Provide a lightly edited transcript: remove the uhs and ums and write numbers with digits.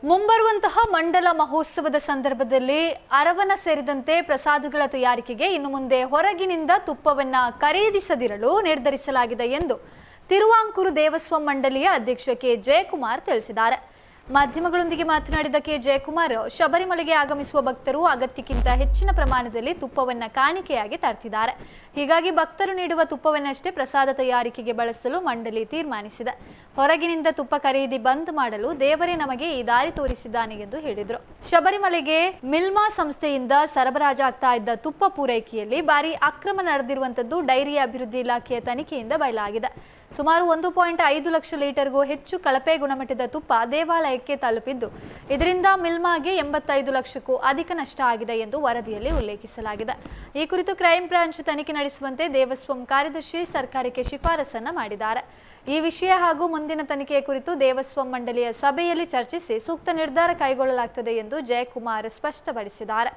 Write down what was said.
ಮುಂಬರುವಂತಹ ಮಂಡಲ ಮಹೋತ್ಸವದ ಸಂದರ್ಭದಲ್ಲಿ ಅರವನ ಸೇರಿದಂತೆ ಪ್ರಸಾದಗಳ ತಯಾರಿಕೆಗೆ ಇನ್ನು ಮುಂದೆ ಹೊರಗಿನಿಂದ ತುಪ್ಪವನ್ನ ಖರೀದಿಸದಿರಲು ನಿರ್ಧರಿಸಲಾಗಿದೆ ಎಂದು ತಿರುವಾಂಕೂರು ದೇವಸ್ವಂ ಮಂಡಳಿಯ ಅಧ್ಯಕ್ಷ ಕೆ ಜಯಕುಮಾರ್ ತಿಳಿಸಿದ್ದಾರೆ. ಮಾಧ್ಯಮಗಳೊಂದಿಗೆ ಮಾತನಾಡಿದ ಕೆ ಜಯಕುಮಾರ್, ಶಬರಿಮಲೆಗೆ ಆಗಮಿಸುವ ಭಕ್ತರು ಅಗತ್ಯಕ್ಕಿಂತ ಹೆಚ್ಚಿನ ಪ್ರಮಾಣದಲ್ಲಿ ತುಪ್ಪವನ್ನ ಕಾಣಿಕೆಯಾಗಿ ತರ್ತಿದ್ದಾರೆ. ಹೀಗಾಗಿ ಭಕ್ತರು ನೀಡುವ ತುಪ್ಪವನ್ನಷ್ಟೇ ಪ್ರಸಾದ ತಯಾರಿಕೆಗೆ ಬಳಸಲು ಮಂಡಳಿ ತೀರ್ಮಾನಿಸಿದೆ. ಹೊರಗಿನಿಂದ ತುಪ್ಪ ಖರೀದಿ ಬಂದ್ ಮಾಡಲು ದೇವರೇ ನಮಗೆ ಈ ದಾರಿ ತೋರಿಸಿದ್ದಾನೆ ಎಂದು ಹೇಳಿದರು. ಶಬರಿಮಲೆಗೆ ಮಿಲ್ಮಾ ಸಂಸ್ಥೆಯಿಂದ ಸರಬರಾಜಾಗ್ತಾ ಇದ್ದ ತುಪ್ಪ ಪೂರೈಕೆಯಲ್ಲಿ ಭಾರಿ ಅಕ್ರಮ ನಡೆದಿರುವಂತದ್ದು ಡೈರಿ ಅಭಿವೃದ್ಧಿ ಇಲಾಖೆಯ ತನಿಖೆಯಿಂದ ಬಯಲಾಗಿದೆ. ಸುಮಾರು 1.5 ಲಕ್ಷ ಲೀಟರ್ಗೂ ಹೆಚ್ಚು ಕಳಪೆ ಗುಣಮಟ್ಟದ ತುಪ್ಪ ದೇವಾಲಯಕ್ಕೆ ತಲುಪಿದ್ದು, ಇದರಿಂದ ಮಿಲ್ಮಾಗೆ 85 ಲಕ್ಷಕ್ಕೂ ಅಧಿಕ ನಷ್ಟ ಆಗಿದೆ ಎಂದು ವರದಿಯಲ್ಲಿ ಉಲ್ಲೇಖಿಸಲಾಗಿದೆ. ಈ ಕುರಿತು ಕ್ರೈಂ ಬ್ರಾಂಚ್ ತನಿಖೆ ನಡೆಸುವಂತೆ ದೇವಸ್ವಂ ಕಾರ್ಯದರ್ಶಿ ಸರ್ಕಾರಕ್ಕೆ ಶಿಫಾರಸನ್ನ ಮಾಡಿದ್ದಾರೆ. ಈ ವಿಷಯ ಹಾಗೂ ಮುಂದಿನ ತನಿಖೆಯ ಕುರಿತು ದೇವಸ್ವಂ ಮಂಡಳಿಯ ಸಭೆಯಲ್ಲಿ ಚರ್ಚಿಸಿ ಸೂಕ್ತ ನಿರ್ಧಾರ ಕೈಗೊಳ್ಳಲಾಗುತ್ತದೆ ಎಂದು ಜಯಕುಮಾರ್ ಸ್ಪಷ್ಟಪಡಿಸಿದ್ದಾರೆ.